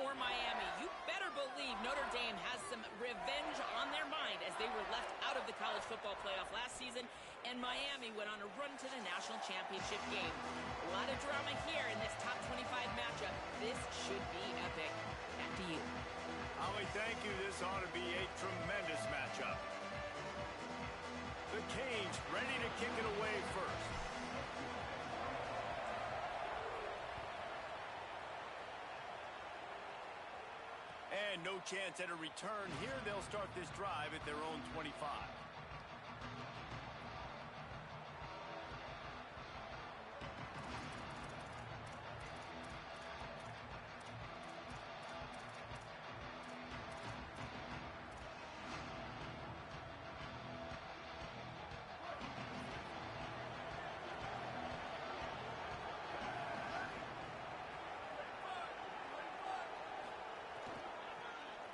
or Miami, you better believe Notre Dame has some revenge on their mind as they were left out of the college football playoff last season, and Miami went on a run to the national championship game. A lot of drama here in this top 25 matchup. This should be epic. Back to you. Holly, thank you. This ought to be a tremendous matchup. The Canes ready to kick it away first. And no chance at a return here. They'll start this drive at their own 25.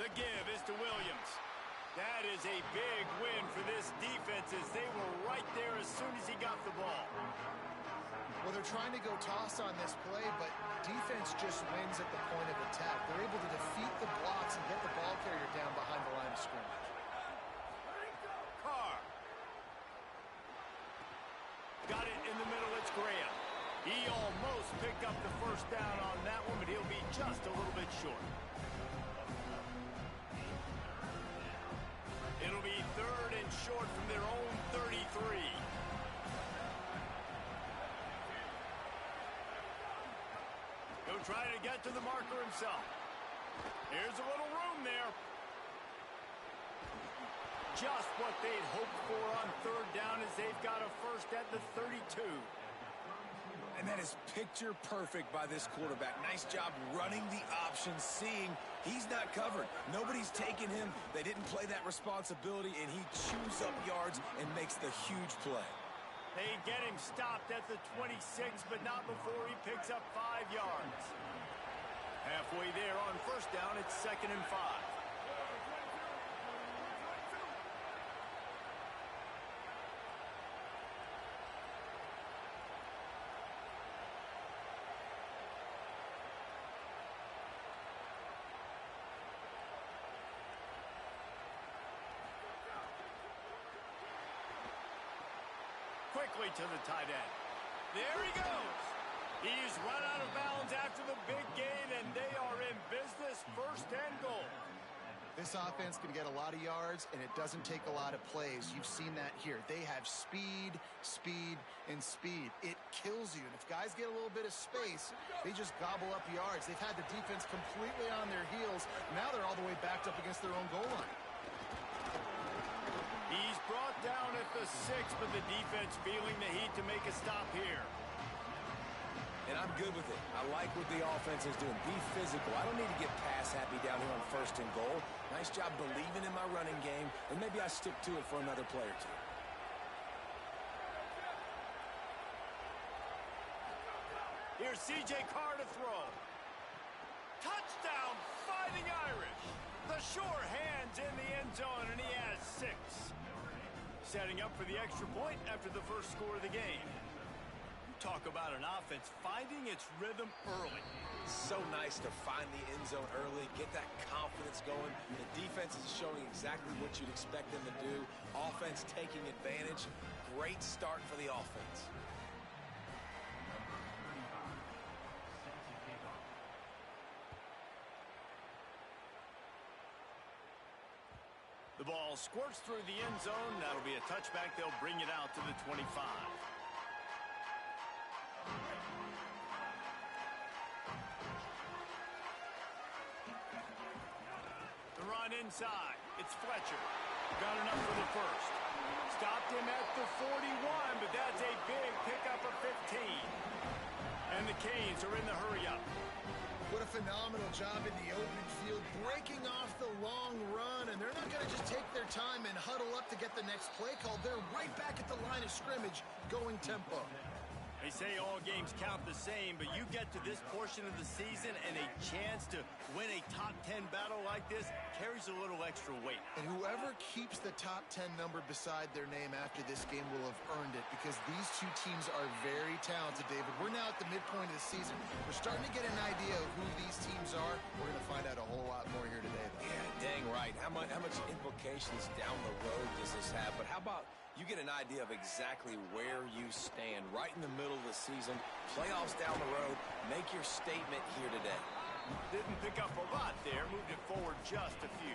The give is to Williams. That is a big win for this defense as they were right there as soon as he got the ball. Well, they're trying to go toss on this play, but defense just wins at the point of attack. They're able to defeat the blocks and get the ball carrier down behind the line of scrimmage. Carr. Got it in the middle. It's Graham. He almost picked up the first down on that one, but he'll be just a little bit short. It'll be 3rd and short from their own 33. He'll try to get to the marker himself. Here's a little room there. Just what they'd hoped for on 3rd down as they've got a first at the 32. And that is picture perfect by this quarterback. Nice job running the option, seeing he's not covered. Nobody's taking him. They didn't play that responsibility, and he chews up yards and makes the huge play. They get him stopped at the 26, but not before he picks up 5 yards. Halfway there on first down, it's 2nd and 5. Quickly to the tight end. There he goes. He's run out of bounds after the big gain, and they are in business. 1st and goal. This offense can get a lot of yards, and it doesn't take a lot of plays. You've seen that here. They have speed, speed, and speed. It kills you. And if guys get a little bit of space, they just gobble up yards. They've had the defense completely on their heels. Now they're all the way backed up against their own goal line. He's brought down at the 6, but the defense feeling the heat to make a stop here. And I'm good with it. I like what the offense is doing. Be physical. I don't need to get pass happy down here on 1st and goal. Nice job believing in my running game, and maybe I stick to it for another play or two. Here's C.J. Carr to throw. Touchdown, Fighting Irish. The sure hands in the end zone, and he has 6. Setting up for the extra point after the first score of the game. Talk about an offense finding its rhythm early. So nice to find the end zone early, get that confidence going. The defense is showing exactly what you'd expect them to do. Offense taking advantage. Great start for the offense. The ball squirts through the end zone. That'll be a touchback. They'll bring it out to the 25. The run inside. It's Fletcher. Got enough for the first. Stopped him at the 41, but that's a big pickup of 15. And the Canes are in the hurry-up. What a phenomenal job in the open field, breaking off the long run, and they're not going to just take their time and huddle up to get the next play called. They're right back at the line of scrimmage, going tempo. They say all games count the same, but you get to this portion of the season and a chance to win a top 10 battle like this carries a little extra weight. And whoever keeps the top 10 number beside their name after this game will have earned it, because these two teams are very talented, David. We're now at the midpoint of the season. We're starting to get an idea of who these teams are. We're going to find out a whole lot more here today, though. Yeah, dang right. How much implications down the road does this have? But how about you get an idea of exactly where you stand right in the middle of the season, playoffs down the road, make your statement here today. Didn't pick up a lot there, moved it forward just a few.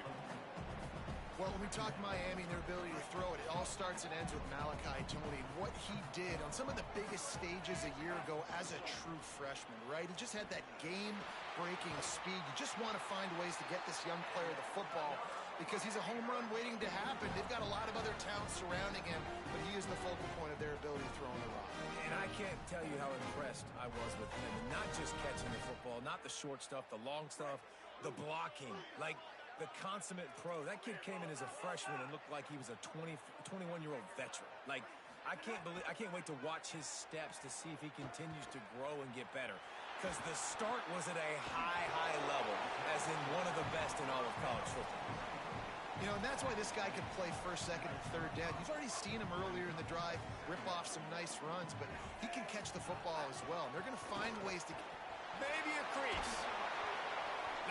Well, when we talk Miami and their ability to throw it, it all starts and ends with Malachi Tony. What he did on some of the biggest stages a year ago as a true freshman, right? He just had that game-breaking speed. You just want to find ways to get this young player the football because he's a home run waiting to happen. They've got a lot of other talent surrounding him, but he is the focal point of their ability to throw on the rock. And I can't tell you how impressed I was with him. And not just catching the football, not the short stuff, the long stuff, the blocking. Like, the consummate pro. That kid came in as a freshman and looked like he was a 21-year-old veteran. Like, I can't wait to watch his steps to see if he continues to grow and get better. Because the start was at a high level, as in one of the best in all of college football. You know, and that's why this guy can play first, second, and third down. You've already seen him earlier in the drive rip off some nice runs, but he can catch the football as well. And they're going to find ways to... Maybe a crease.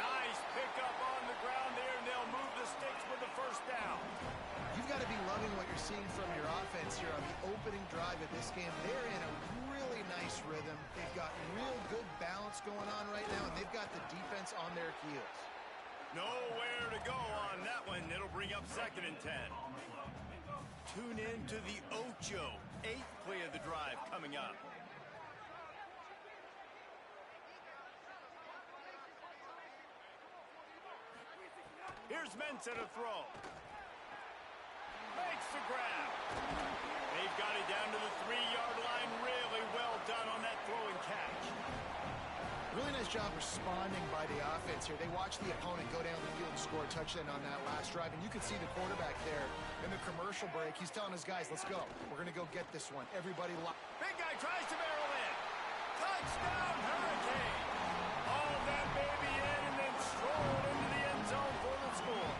Nice pickup on the ground there, and they'll move the sticks with the first down. You've got to be loving what you're seeing from your offense here on the opening drive of this game. They're in a really nice rhythm. They've got real good balance going on right now, and they've got the defense on their heels. Nowhere to go on that one. It'll bring up 2nd and 10. Tune in to the Ocho. 8th play of the drive coming up. Here's Ncca to throw. Makes the grab. They've got it down to the 3-yard line. Really well done on that throw and catch. Really nice job responding by the offense here. They watched the opponent go down the field and score a touchdown on that last drive, and you can see the quarterback there in the commercial break. He's telling his guys, let's go. We're going to go get this one. Everybody lock. Big guy tries to barrel in. Touchdown, Hurricane. All that baby in and then stroll into the end zone for the score.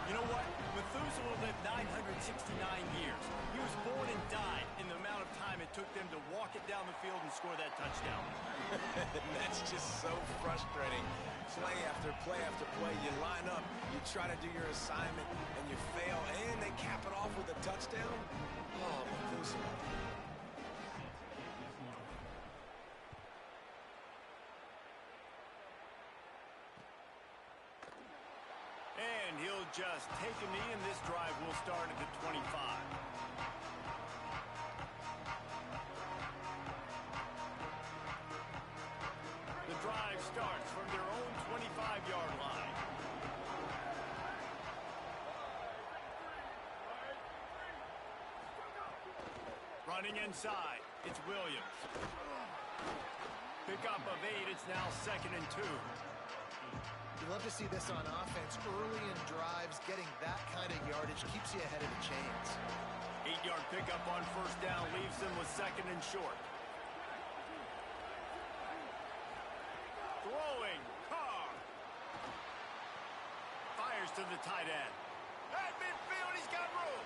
You know what? Methuselah lived 969 years. He was born and died in the amount of time it took them to walk it down the field and score that touchdown. That's just so frustrating. Play after play after play. You line up, you try to do your assignment, and you fail, and they cap it off with a touchdown. Oh, Methuselah. And he'll just take a knee, and this drive will start at the 25. The drive starts from their own 25-yard line. Running inside, it's Williams. Pickup of 8, it's now 2nd and 2. You love to see this on offense. Early in drives, getting that kind of yardage keeps you ahead of the chains. 8-yard pickup on first down leaves them with 2nd and short. Throwing, Carr. Fires to the tight end. At midfield, he's got room.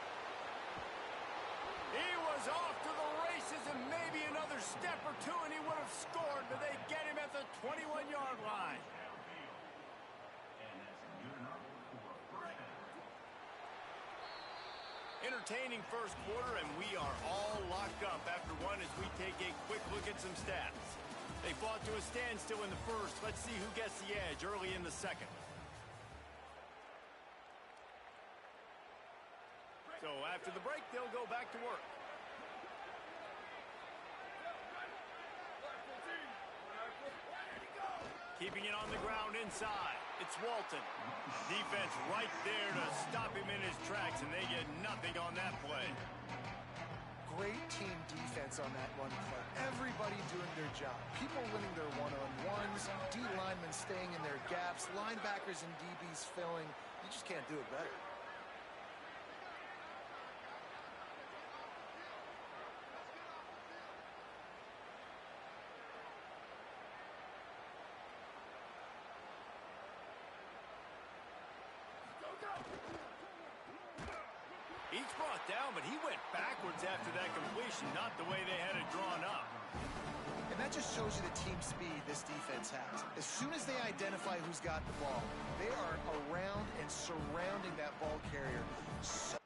He was off to the races, and maybe another step or two, and he would have scored, but they get him at the 21-yard line. Entertaining first quarter, and we are all locked up after one as we take a quick look at some stats. They fought to a standstill in the first. Let's see who gets the edge early in the second. So after the break, they'll go back to work. Keeping it on the ground inside. It's Walton. Defense right there to stop him in his tracks, and they get nothing on that play. Great team defense on that one play. Everybody doing their job. People winning their one-on-ones, D linemen staying in their gaps, linebackers and DBs filling. You just can't do it better. brought down, but he went backwards after that completion, not the way they had it drawn up. And that just shows you the team speed this defense has. As soon as they identify who's got the ball, they are around and surrounding that ball carrier. So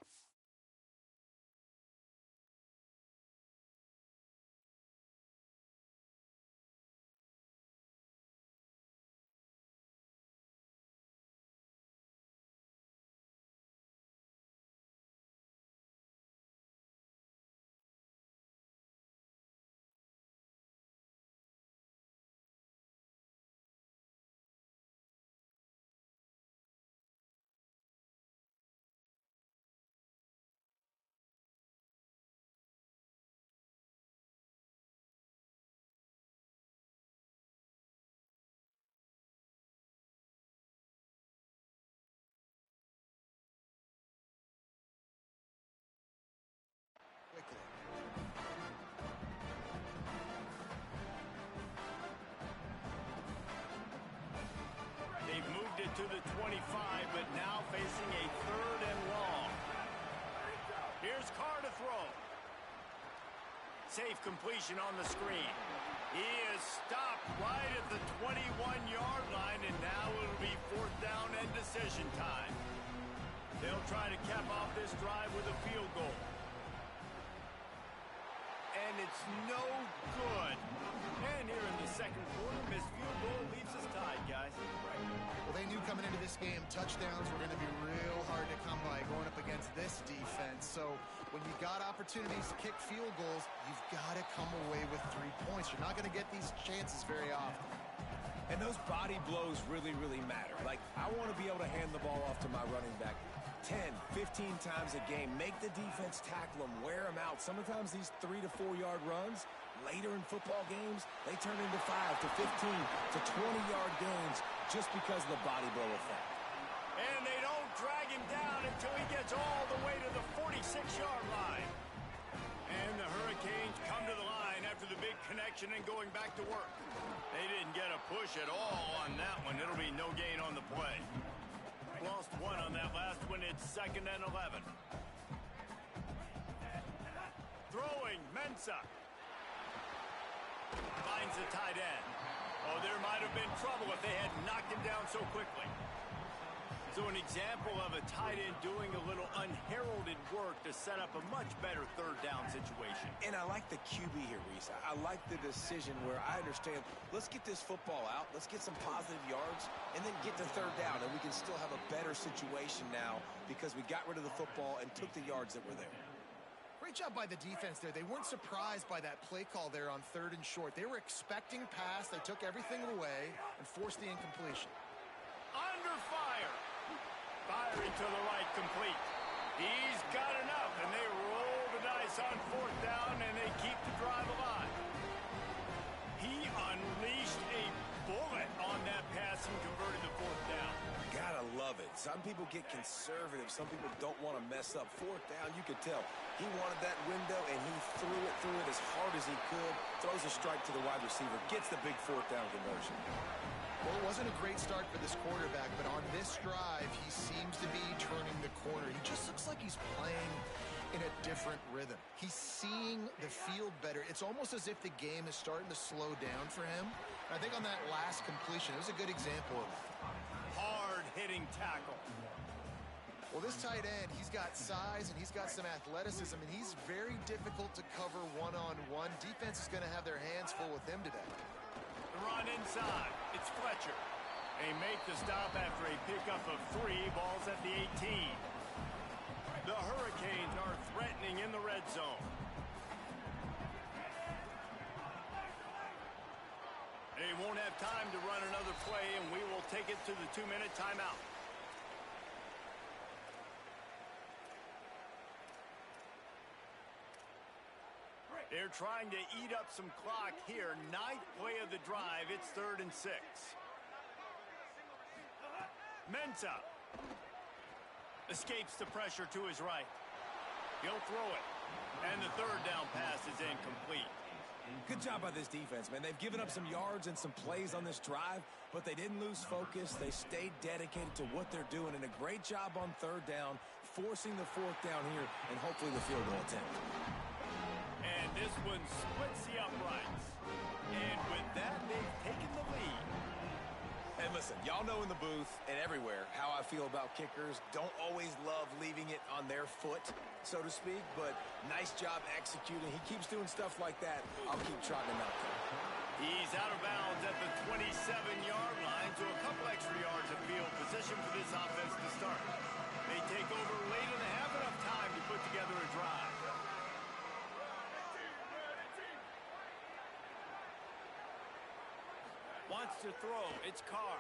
quickly. They've moved it to the 25, but now facing a 3rd and long. Here's Carr to throw. Safe completion on the screen. He is stopped right at the 21-yard line, and now it'll be 4th down and decision time. They'll try to cap off this drive with a field goal. And it's no good. And here in the second quarter, missed field goal leaves us tied, guys. Well, they knew coming into this game, touchdowns were going to be real hard to come by going up against this defense. So when you got opportunities to kick field goals, you've got to come away with 3 points. You're not going to get these chances very often. And those body blows really, really matter. Like, I want to be able to hand the ball off to my running back 10, 15 times a game. Make the defense tackle them, wear them out. Sometimes these 3 to 4 yard runs, later in football games, they turn into 5 to 15 to 20-yard gains just because of the body blow effect. And they don't drag him down until he gets all the way to the 46-yard line. And the Hurricanes come to the line after the big connection and going back to work. They didn't get a push at all on that one. It'll be no gain on the play. Lost 1 on that last one. It's 2nd and 11. Throwing, Ncca. Finds the tight end. Oh, there might have been trouble if they had knocked him down so quickly. So an example of a tight end doing a little unheralded work to set up a much better 3rd down situation. And I like the QB here, Reese. I like the decision where I understand, let's get this football out, let's get some positive yards, and then get to 3rd down, and we can still have a better situation now because we got rid of the football and took the yards that were there. Great job by the defense there. They weren't surprised by that play call there on 3rd and short. They were expecting pass. They took everything away and forced the incompletion. Under fire. Firing to the right, complete. He's got enough, and they roll the dice on 4th down, and they keep the drive alive. He unleashed a bullet on that pass and converted the 4th down. Gotta love it. Some people get conservative. Some people don't want to mess up. 4th down, you could tell. He wanted that window, and he threw it as hard as he could. Throws a strike to the wide receiver. Gets the big 4th down conversion. Well, it wasn't a great start for this quarterback, but on this drive, he seems to be turning the corner. He just looks like he's playing in a different rhythm. He's seeing the field better. It's almost as if the game is starting to slow down for him. I think on that last completion, it was a good example of that. Hard-hitting tackle. Well, this tight end, he's got size and he's got some athleticism, and he's very difficult to cover one-on-one. Defense is going to have their hands full with him today. The run inside. It's Fletcher. They make the stop after a pickup of 3 balls at the 18. The Hurricanes are threatening in the red zone. They won't have time to run another play, and we will take it to the 2-minute timeout. They're trying to eat up some clock here. 9th play of the drive. It's 3rd and 6. Ncca escapes the pressure to his right. He'll throw it. And the 3rd down pass is incomplete. Good job by this defense, man. They've given up some yards and some plays on this drive, but they didn't lose focus. They stayed dedicated to what they're doing, and a great job on 3rd down, forcing the fourth down here and hopefully the field goal attempt. And this one splits the uprights. And with that, they've taken the lead. And listen, y'all know in the booth and everywhere how I feel about kickers. Don't always love leaving it on their foot, so to speak, but nice job executing. He keeps doing stuff like that. I'll keep trotting him out there. He's out of bounds at the 27-yard line, so a couple extra yards of field position for this offense to start. They take over late and they have enough time to put together a drive. Wants to throw. It's Carr.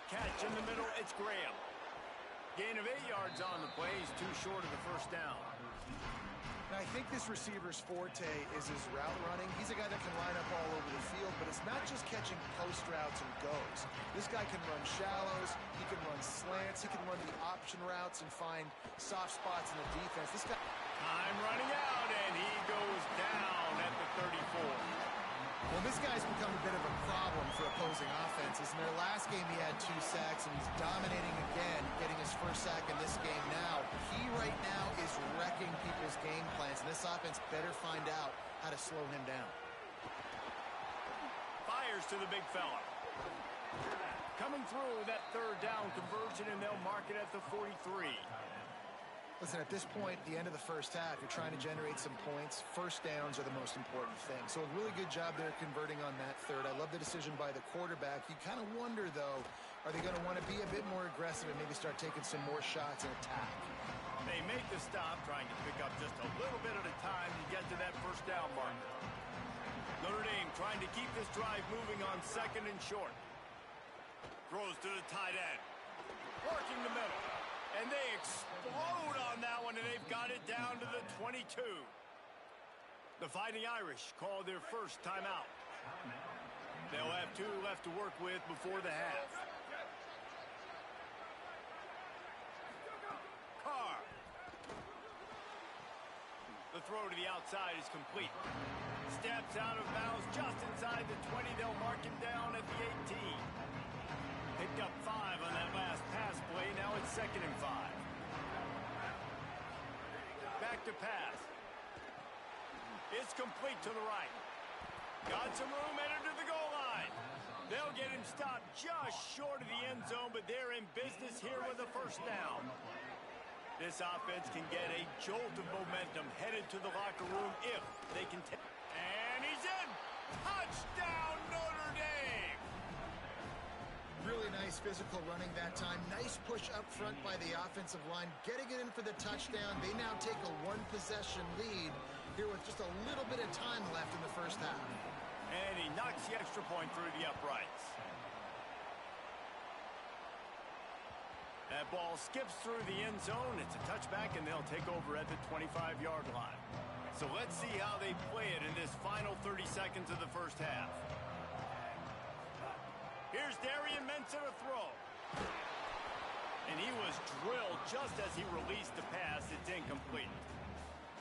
Catch in the middle. It's Graham. Gain of 8 yards on the play. He's too short of the first down. Now, I think this receiver's forte is his route running. He's a guy that can line up all over the field, but it's not just catching post routes and goes. This guy can run shallows. He can run slants. He can run the option routes and find soft spots in the defense. This guy... Time running out, and he goes down at the 34. Well, this guy's become a bit of a problem for opposing offenses. In their last game, he had 2 sacks, and he's dominating again, getting his first sack in this game now. He right now is wrecking people's game plans, and this offense better find out how to slow him down. Fires to the big fella. Coming through that third down conversion, and they'll mark it at the 43. Listen, at this point, at the end of the first half, you're trying to generate some points. First downs are the most important thing. So a really good job there converting on that third. I love the decision by the quarterback. You kind of wonder, though, are they going to want to be a bit more aggressive and maybe start taking some more shots and attack? They make the stop, trying to pick up just a little bit at a time to get to that first down marker. Notre Dame trying to keep this drive moving on second and short. Throws to the tight end. Working the middle. And they explode on that one, and they've got it down to the 22. The Fighting Irish call their first timeout. They'll have 2 left to work with before the half. Carr. The throw to the outside is complete. Steps out of bounds just inside the 20. They'll mark him down at the 18. Picked up 5 on that last pass play. Now it's 2nd and 5. Back to pass. It's complete to the right. Got some room, entered to the goal line. They'll get him stopped just short of the end zone, but they're in business here with a first down. This offense can get a jolt of momentum headed to the locker room if they can take. And he's in! Touchdown, Notre Dame! Really nice physical running that time. Nice push up front by the offensive line. Getting it in for the touchdown. They now take a 1-possession lead here with just a little bit of time left in the first half. And he knocks the extra point through the uprights. That ball skips through the end zone. It's a touchback, and they'll take over at the 25-yard line. So let's see how they play it in this final 30 seconds of the first half. Here's Darian Ncca to throw. And he was drilled just as he released the pass. It's incomplete.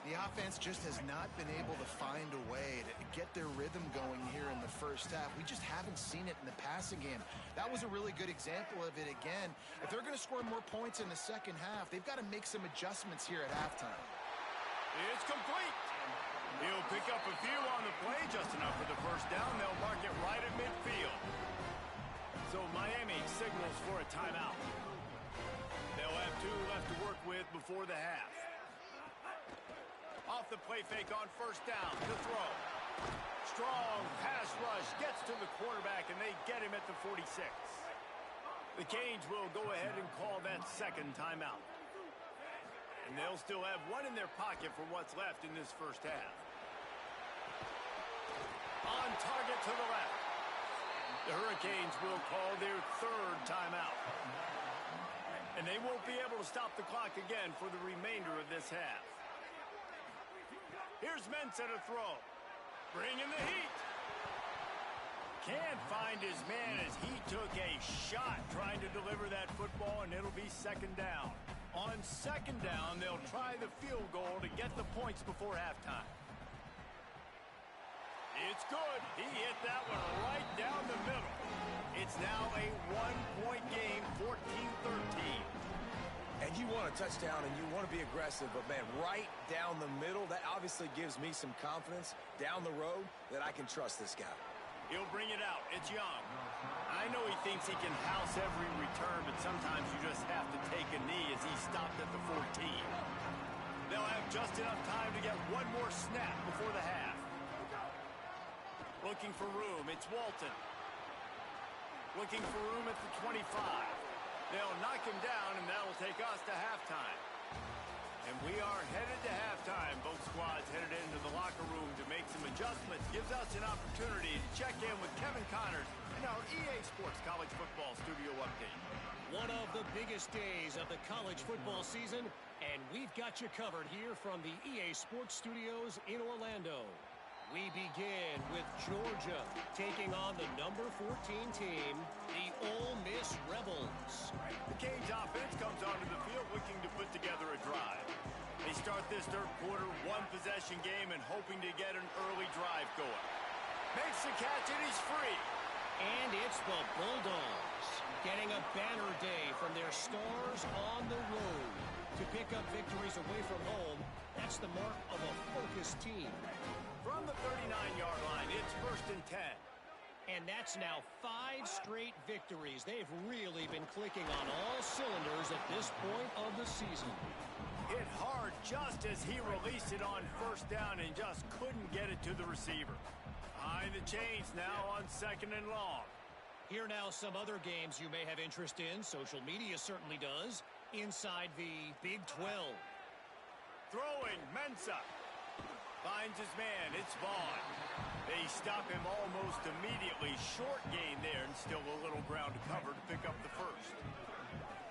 The offense just has not been able to find a way to get their rhythm going here in the first half. We just haven't seen it in the passing game. That was a really good example of it again. If they're going to score more points in the second half, they've got to make some adjustments here at halftime. It's complete. He'll pick up a few on the play, just enough for the first down. They'll mark it right at midfield. So Miami signals for a timeout. They'll have 2 left to work with before the half. Off the play fake on first down to throw. Strong pass rush gets to the quarterback, and they get him at the 46. The Canes will go ahead and call that second timeout. And they'll still have 1 in their pocket for what's left in this first half. On target to the left. The Hurricanes will call their 3rd timeout. And they won't be able to stop the clock again for the remainder of this half. Here's Ncca to throw. Bringing the heat. Can't find his man as he took a shot trying to deliver that football, and it'll be 2nd down. On 2nd down, they'll try the field goal to get the points before halftime. It's good. He hit that one right down the middle. It's now a 1-point game, 14-13. And And you want a touchdown and you want to be aggressive, but, man, right down the middle, that obviously gives me some confidence down the road that I can trust this guy. He'll bring it out. It's Young. I know he thinks he can house every return, but sometimes you just have to take a knee as he stopped at the 14. They'll have just enough time to get one more snap before the half. Looking for room. It's Walton. Looking for room at the 25. They'll knock him down, and that'll take us to halftime. And we are headed to halftime. Both squads headed into the locker room to make some adjustments. Gives us an opportunity to check in with Kevin Connors in our EA Sports College Football Studio Update. One of the biggest days of the college football season, and we've got you covered here from the EA Sports Studios in Orlando. We begin with Georgia taking on the number 14 team, the Ole Miss Rebels. The Canes offense comes onto the field looking to put together a drive. They start this third quarter one-possession game and hoping to get an early drive going. Makes the catch and he's free. And it's the Bulldogs getting a banner day from their stars on the road. To pick up victories away from home, that's the mark of a focused team. From the 39-yard line, it's 1st and 10. And that's now 5 straight victories. They've really been clicking on all cylinders at this point of the season. Hit hard just as he released it on 1st down and just couldn't get it to the receiver. Behind the chains now on 2nd and long. Here now some other games you may have interest in. Social media certainly does. Inside the Big 12. Throwing, Ncca. Finds his man, it's Vaughn. They stop him almost immediately. Short gain there and still a little ground to cover to pick up the first.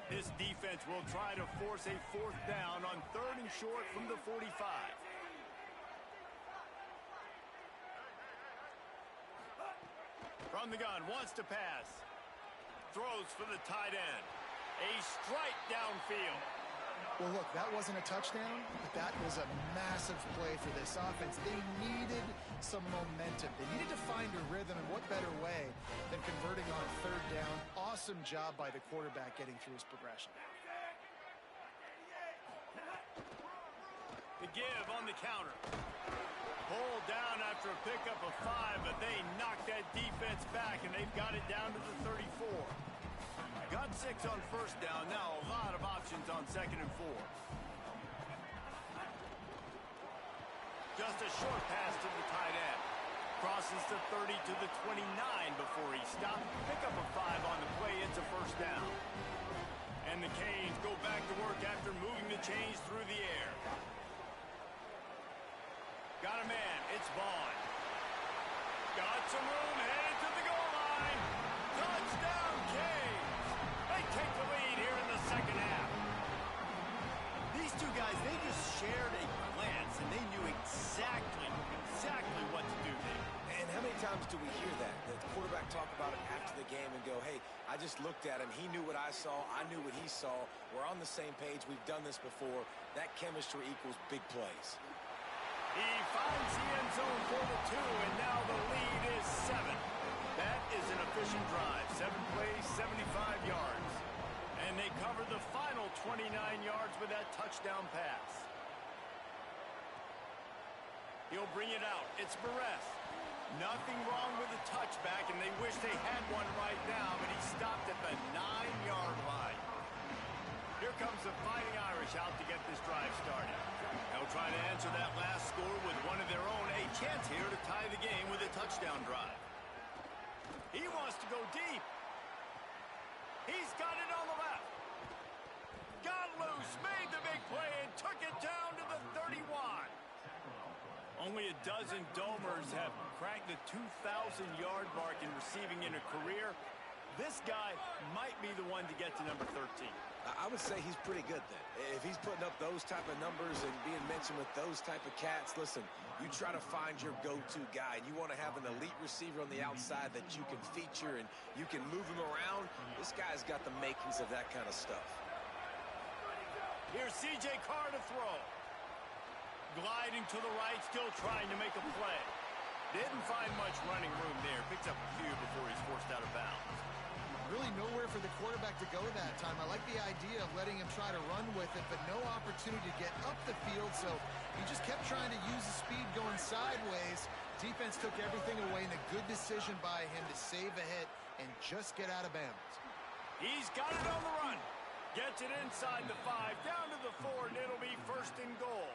This defense will try to force a 4th down on 3rd and short from the 45. From the gun, wants to pass. Throws for the tight end. A strike downfield. Well, look, that wasn't a touchdown, but that was a massive play for this offense. They needed some momentum. They needed to find a rhythm, and what better way than converting on 3rd down. Awesome job by the quarterback getting through his progression. The give on the counter. Pulled down after a pickup of 5, but they knocked that defense back, and they've got it down to the 34. Got 6 on 1st down. Now a lot of options on 2nd and 4. Just a short pass to the tight end. Crosses the 30 to the 29 before he stopped. Pick up a 5 on the play. It's a 1st down. And the Canes go back to work after moving the chains through the air. Got a man. It's Vaughn. Got some room. Headed to the goal line. Touchdown, Canes. They take the lead here in the 2nd half. These two guys, they just shared a glance, and they knew exactly what to do there. And how many times do we hear that? The quarterback talk about it after the game and go, hey, I just looked at him. He knew what I saw. I knew what he saw. We're on the same page. We've done this before. That chemistry equals big plays. He finds the end zone for the 2, and now the lead is 7. That is an efficient drive. 7 plays, 75 yards. And they cover the final 29 yards with that touchdown pass. He'll bring it out. It's Barres. Nothing wrong with the touchback, and they wish they had one right now, but he stopped at the 9-yard line. Here comes the Fighting Irish out to get this drive started. They'll try to answer that last score with one of their own. A chance here to tie the game with a touchdown drive. He wants to go deep. He's got it on the left. Got loose, made the big play, and took it down to the 31. Only a dozen Domers have cracked the 2,000-yard mark in receiving in a career. This guy might be the one to get to number 13. I would say he's pretty good then. If he's putting up those type of numbers and being mentioned with those type of cats, listen, you try to find your go-to guy. You want to have an elite receiver on the outside that you can feature and you can move him around. This guy's got the makings of that kind of stuff. Here's C.J. Carr to throw. Gliding to the right, still trying to make a play. Didn't find much running room there. Picks up a few before he's forced out of bounds. Really nowhere for the quarterback to go that time. I like the idea of letting him try to run with it, but no opportunity to get up the field, so he just kept trying to use the speed going sideways. Defense took everything away, and a good decision by him to save a hit and just get out of bounds. He's got it on the run. Gets it inside the 5, down to the 4, and it'll be 1st and goal.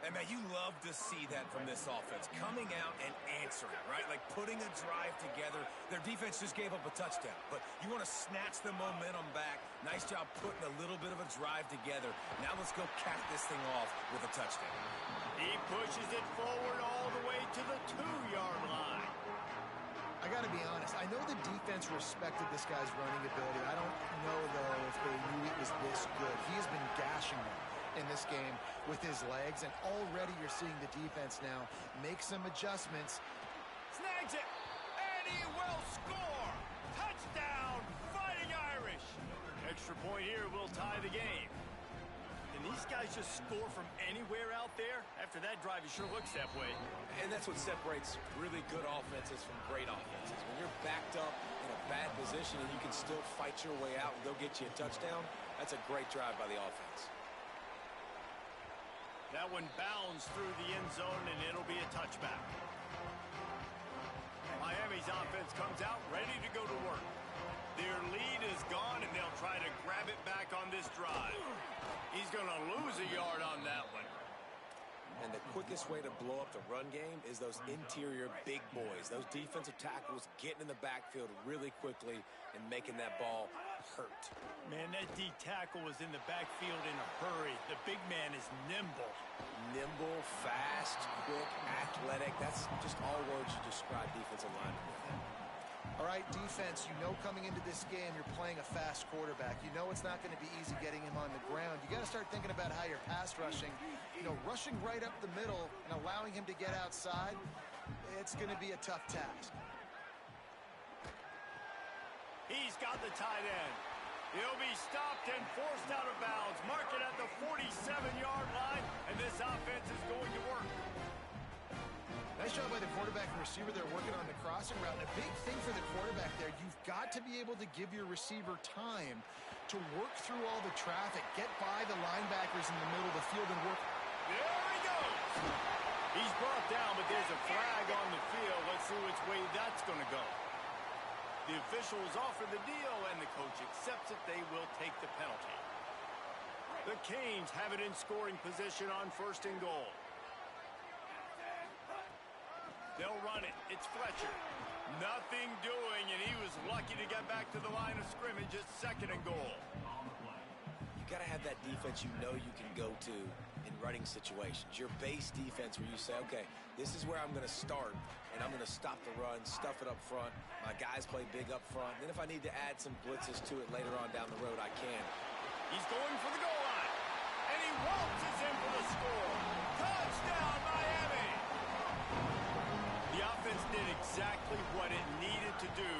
And, man, you love to see that from this offense, coming out and answering, right? Like putting a drive together. Their defense just gave up a touchdown, but you want to snatch the momentum back. Nice job putting a little bit of a drive together. Now let's go cap this thing off with a touchdown. He pushes it forward all the way to the 2-yard line. I got to be honest. I know the defense respected this guy's running ability. I don't know, though, if they knew it was this good. He has been gashing them in this game with his legs, and already you're seeing the defense now make some adjustments. Snags it, and he will score! Touchdown, Fighting Irish! Extra point here will tie the game. Can these guys just score from anywhere out there? After that drive, it sure looks that way. And that's what separates really good offenses from great offenses. When you're backed up in a bad position and you can still fight your way out and go get you a touchdown, that's a great drive by the offense. That one bounds through the end zone, and it'll be a touchback. Miami's offense comes out ready to go to work. Their lead is gone, and they'll try to grab it back on this drive. He's going to lose a yard on that one. And the quickest way to blow up the run game is those interior big boys, those defensive tackles getting in the backfield really quickly and making that ball hurt. Man, that D tackle was in the backfield in a hurry. The big man is nimble. Nimble, fast, quick, athletic. That's just all words you describe defensive linemen with. All right, defense, you know coming into this game you're playing a fast quarterback. You know it's not going to be easy getting him on the ground. You got to start thinking about how you're pass rushing. You know, rushing right up the middle and allowing him to get outside, it's going to be a tough task. He's got the tight end. He'll be stopped and forced out of bounds. Mark it at the 47-yard line, and this offense is going to work. Nice job by the quarterback and receiver there working on the crossing route. And a big thing for the quarterback there, you've got to be able to give your receiver time to work through all the traffic, get by the linebackers in the middle of the field and work. There he goes. He's brought down, but there's a flag on the field. Let's see which way that's going to go. The officials offer the deal, and the coach accepts it. They will take the penalty. The Canes have it in scoring position on 1st and goal. They'll run it. It's Fletcher. Nothing doing, and he was lucky to get back to the line of scrimmage at 2nd and goal. You got to have that defense you know you can go to in running situations. Your base defense where you say, okay, this is where I'm going to start, and I'm going to stop the run, stuff it up front. My guys play big up front. Then if I need to add some blitzes to it later on down the road, I can. He's going for the goal line, and he waltzes in for the score. Touchdown, Miami! The offense did exactly what it needed to do,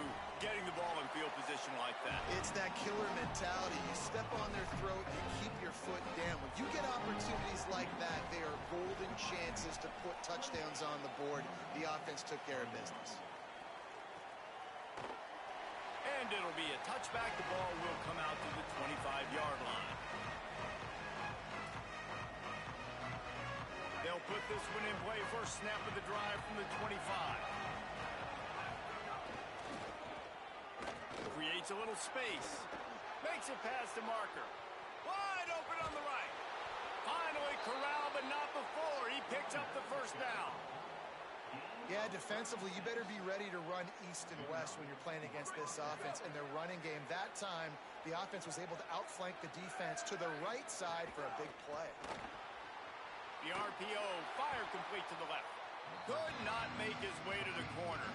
getting the ball in field position like that. It's that killer mentality. You step on their throat, you keep your foot down. When you get opportunities like that, they are golden chances to put touchdowns on the board. The offense took care of business. And it'll be a touchback. The ball will come out to the 25-yard line. They'll put this one in play. First snap of the drive from the 25. Creates a little space. Makes it past the marker. Wide open on the right. Finally corralled, but not before. He picks up the first down. Yeah, defensively, you better be ready to run east and west when you're playing against this offense. In their running game, that time, the offense was able to outflank the defense to the right side for a big play. The RPO, fire complete to the left. Could not make his way to the corner.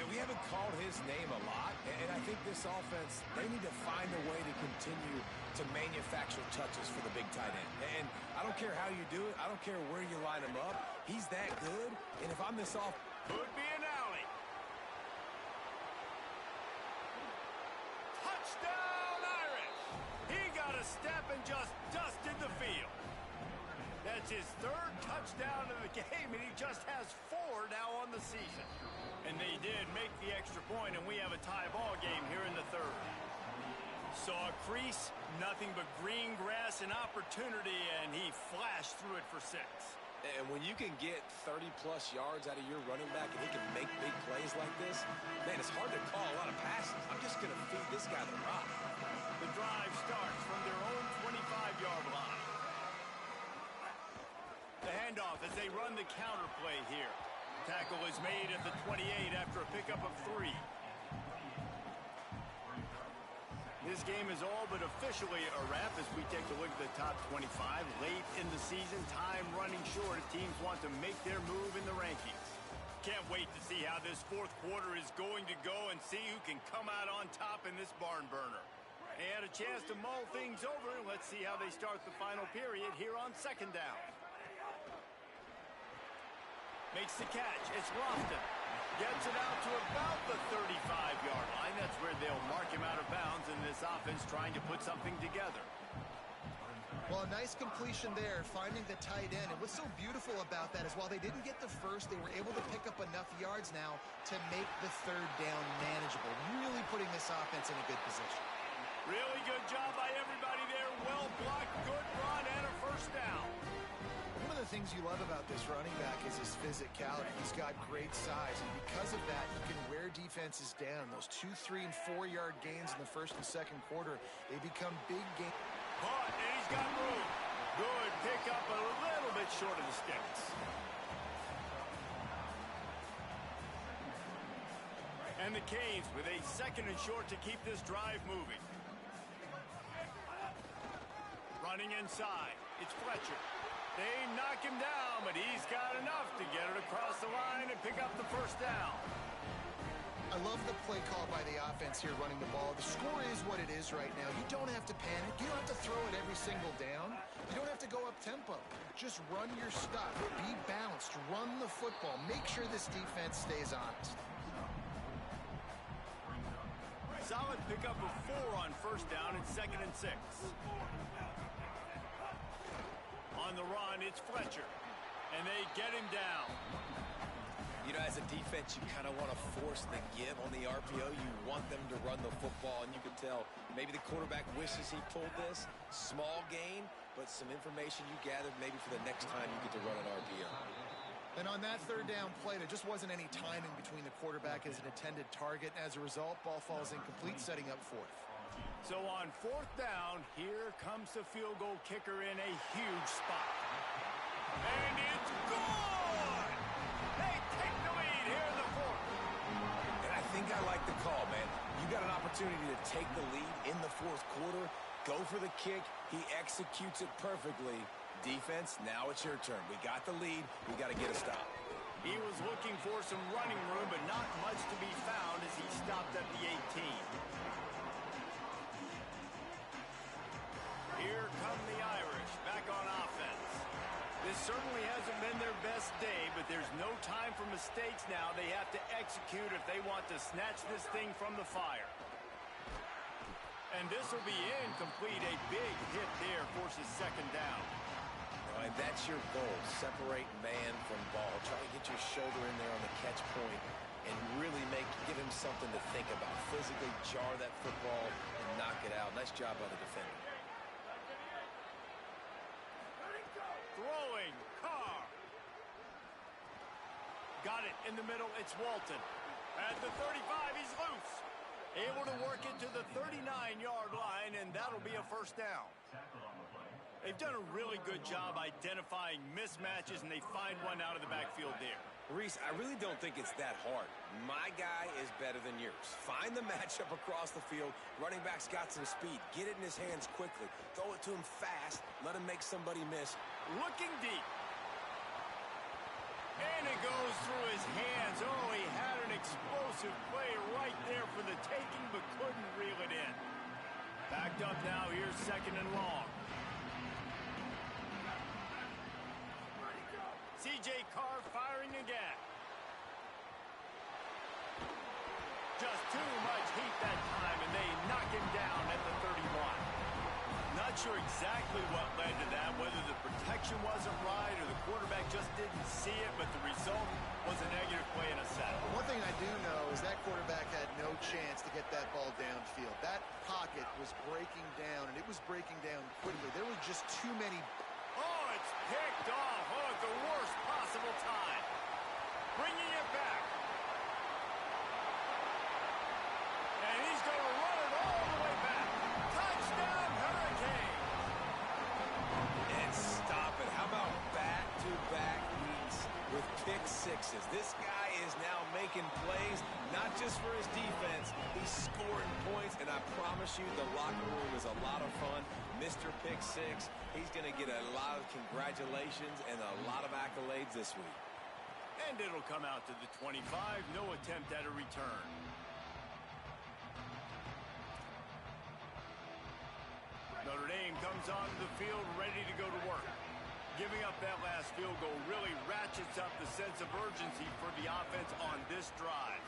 And we haven't called his name a lot, and I think this offense, they need to find a way to continue to manufacture touches for the big tight end. And I don't care how you do it. I don't care where you line him up. He's that good, and if I'm this off... Could be an alley. Touchdown, Irish! He got a step and just dusted the field. That's his 3rd touchdown of the game, and he just has 4 now on the season. And they did make the extra point, and we have a tie ball game here in the third. Saw a crease, nothing but green grass and opportunity, and he flashed through it for 6. And when you can get 30-plus yards out of your running back and he can make big plays like this, man, it's hard to call a lot of passes. I'm just going to feed this guy the rock. The drive starts from their own 25-yard line. The handoff as they run the counter play here. Tackle is made at the 28 after a pickup of 3. This game is all but officially a wrap as we take a look at the top 25. Late in the season, time running short as teams want to make their move in the rankings. Can't wait to see how this fourth quarter is going to go and see who can come out on top in this barn burner. They had a chance to mull things over. Let's see how they start the final period here on second down. Makes the catch. It's Lofton. Gets it out to about the 35-yard line. That's where they'll mark him out of bounds in this offense trying to put something together. Well, a nice completion there, finding the tight end. And what's so beautiful about that is while they didn't get the first, they were able to pick up enough yards now to make the third down manageable. Really putting this offense in a good position. Really good job by everybody there. Well blocked, good run, and a first down. One of the things you love about this running back is his physicality. He's got great size, and because of that, he can wear defenses down. Those 2, 3, and 4-yard gains in the first and second quarter, they become big gains. Caught, and he's got room. Good pickup, a little bit short of the sticks. And the Canes with a second and short to keep this drive moving. Running inside, it's Fletcher. They knock him down, but he's got enough to get it across the line and pick up the first down. I love the play call by the offense here running the ball. The score is what it is right now. You don't have to panic. You don't have to throw it every single down. You don't have to go up tempo. Just run your stuff. Be balanced. Run the football. Make sure this defense stays honest. Solid pickup of 4 on first down and second and 6. On the run, it's Fletcher. And they get him down. You know, as a defense, you kind of want to force the give on the RPO. You want them to run the football, and you can tell maybe the quarterback wishes he pulled this. Small gain, but some information you gathered maybe for the next time you get to run an RPO. And on that third down play, there just wasn't any timing between the quarterback and his intended target. As a result, ball falls incomplete, setting up fourth. So on fourth down, here comes the field goal kicker in a huge spot. And it's good! They take the lead here in the fourth. And I think I like the call, man. You got an opportunity to take the lead in the fourth quarter. Go for the kick. He executes it perfectly. Defense, now it's your turn. We got the lead. We got to get a stop. He was looking for some running room, but not much to be found as he stopped at the 18. Here come the Irish, back on offense. This certainly hasn't been their best day, but there's no time for mistakes now. They have to execute if they want to snatch this thing from the fire. And this will be incomplete. A big hit there forces second down. And that's your goal. Separate man from ball. Try to get your shoulder in there on the catch point and really give him something to think about. Physically jar that football and knock it out. Nice job by the defender. Throwing, Carr. Got it in the middle, it's Walton. At the 35, he's loose. Able to work it to the 39-yard line, and that'll be a first down. They've done a really good job identifying mismatches, and they find one out of the backfield there. Reese, I really don't think it's that hard. My guy is better than yours. Find the matchup across the field. Running back's got some speed. Get it in his hands quickly. Throw it to him fast. Let him make somebody miss. Looking deep. And it goes through his hands. Oh, he had an explosive play right there for the taking, but couldn't reel it in. Backed up now. Here's second and long. C.J. Carr firing again. Just too much heat that time, and they knock him down at the 31. Not sure exactly what led to that, whether the protection wasn't right or the quarterback just didn't see it, but the result was a negative play in a sack. One thing I do know is that quarterback had no chance to get that ball downfield. That pocket was breaking down, and it was breaking down quickly. There were just too many. Oh, it's picked off. Oh, at the worst possible time. Bringing it back. And he's going to run it all the way back. Touchdown, Hurricane. And stop it. How about back-to-back weeks with pick sixes? This guy is now making plays, not just for his defense. He's scoring points, and I promise you the locker room is a lot of fun. Mr. Pick Six, he's going to get a lot of congratulations and a lot of accolades this week. And it'll come out to the 25. No attempt at a return. Notre Dame comes onto the field ready to go to work. Giving up that last field goal really ratchets up the sense of urgency for the offense on this drive.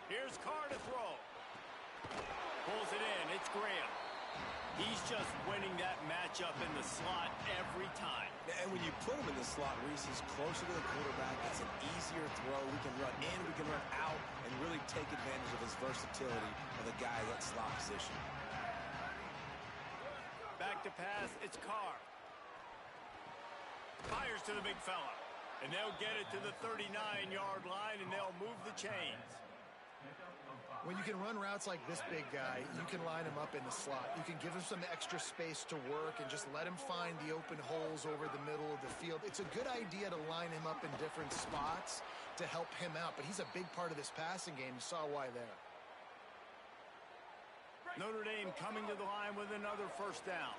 Here's Carr to throw. Pulls it in. It's Graham. He's just winning that matchup in the slot every time. And when you put him in the slot, Reese, he's closer to the quarterback. It's an easier throw. We can run in, we can run out, and really take advantage of his versatility of the guy in that slot position. Back to pass. It's Carr. Fires to the big fella. And they'll get it to the 39-yard line, and they'll move the chains. When you can run routes like this big guy, you can line him up in the slot. You can give him some extra space to work and just let him find the open holes over the middle of the field. It's a good idea to line him up in different spots to help him out, but he's a big part of this passing game. You saw why there. Notre Dame coming to the line with another first down.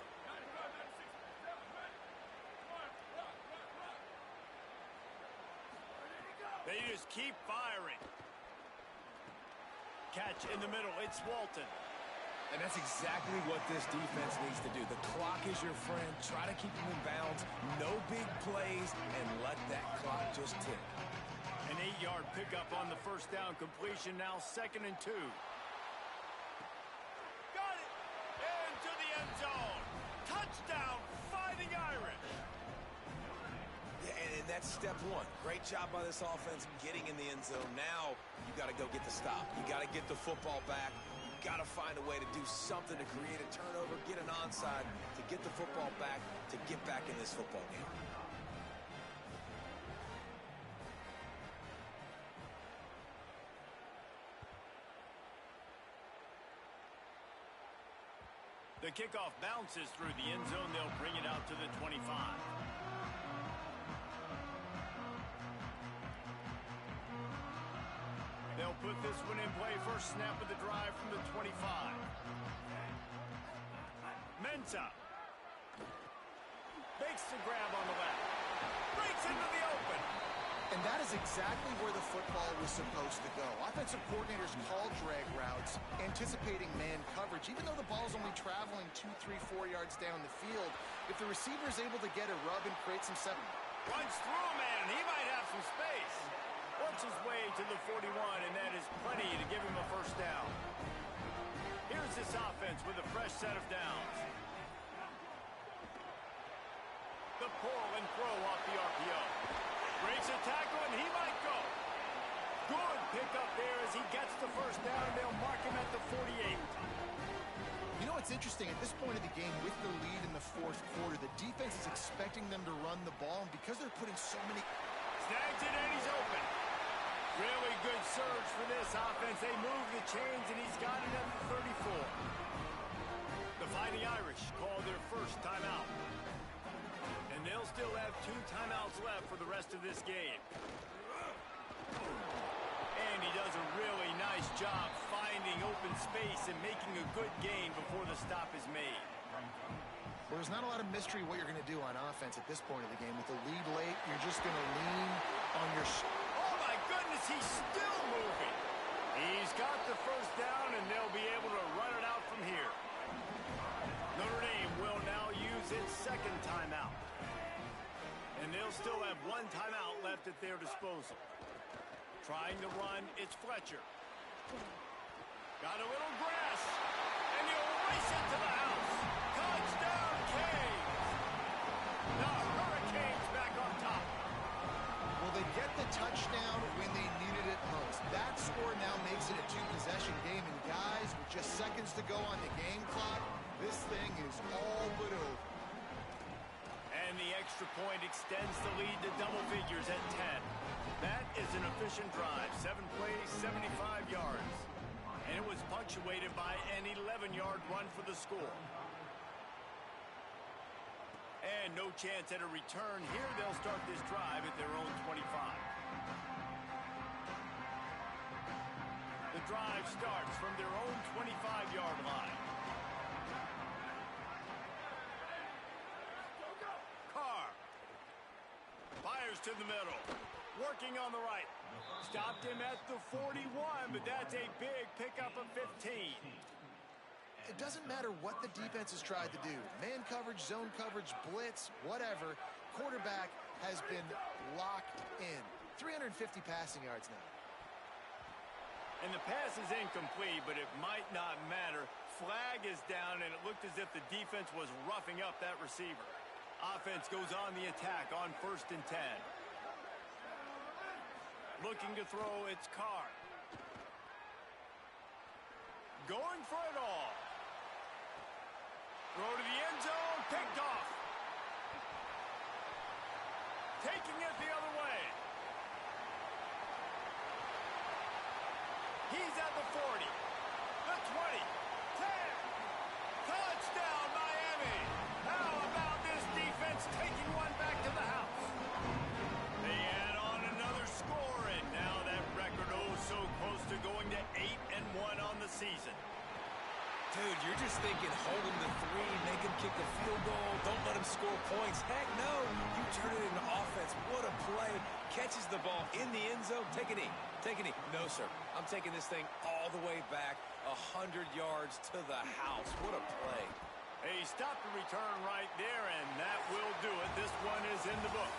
They just keep firing. Catch in the middle. It's Walton. And that's exactly what this defense needs to do. The clock is your friend. Try to keep them in bounds. No big plays, and let that clock just tick. An 8-yard pickup on the first down completion. Now 2nd and 2. Got it. Into the end zone. Touchdown, Fighting Irish. Yeah, and that's step one. Great job by this offense getting in the end zone. Now you got to go get the stop. You got to get the football back. You got to find a way to do something to create a turnover, get an onside, to get the football back, to get back in this football game. The kickoff bounces through the end zone. They'll bring it out to the 25. They'll put this one in play. First snap of the drive from the 25. Ncca makes the grab on the left. Breaks into the open. And that is exactly where the football was supposed to go. Offensive coordinators call drag routes, anticipating man coverage. Even though the ball's only traveling 2, 3, 4 yards down the field, if the receiver is able to get a rub and create some seven. Runs through a man, and he might have some space. Works his way to the 41, and that is plenty to give him a first down. Here's this offense with a fresh set of downs. The pull and throw off the RPO. Breaks a tackle, and he might go. Good pickup there as he gets the first down, and they'll mark him at the 48. You know what's interesting? At this point of the game, with the lead in the fourth quarter, the defense is expecting them to run the ball, and because they're putting so many... Snags it, and he's open. Really good surge for this offense. They move the chains, and he's got it at the 34. The Fighting Irish call their first timeout. And they'll still have 2 timeouts left for the rest of this game. And he does a really nice job finding open space and making a good gain before the stop is made. Well, there's not a lot of mystery what you're going to do on offense at this point of the game. With the lead late, you're just going to lean on your... Oh, my goodness, he's still moving. He's got the first down, and they'll be able to run it out from here. Notre Dame will now use its second timeout. And they'll still have 1 timeout left at their disposal. Trying to run, it's Fletcher. Got a little grass, and he'll race it to the house. Touchdown! touchdown when they needed it most. That score now makes it a two-possession game, and guys, with just seconds to go on the game clock, this thing is all but over. And the extra point extends the lead to double figures at 10. That is an efficient drive. 7 plays, 75 yards. And it was punctuated by an 11-yard run for the score. And no chance at a return here. They'll start this drive at their own 25. The drive starts from their own 25-yard line. Fires to the middle. Working on the right. Stopped him at the 41, but that's a big pickup of 15. It doesn't matter what the defense has tried to do. Man coverage, zone coverage, blitz, whatever. Quarterback has been locked in. 350 passing yards now. And the pass is incomplete, but it might not matter. Flag is down, and it looked as if the defense was roughing up that receiver. Offense goes on the attack on 1st and 10. Looking to throw, it's Carr. Going for it all. Throw to the end zone, picked off. Taking it the other way. He's at the 40, the 20, 10. Touchdown, Miami. How about this defense taking one back to the house? They add on another score, and now that record so close to going to 8-1 on the season. Dude, you're just thinking hold him to 3, make him kick a field goal, don't let him score points. Heck no, you turn it into offense. What a play. Catches the ball in the end zone. Take a knee. Take a knee. No, sir. I'm taking this thing all the way back 100 yards to the house. What a play. Hey, stop the return right there, and that will do it. This one is in the book.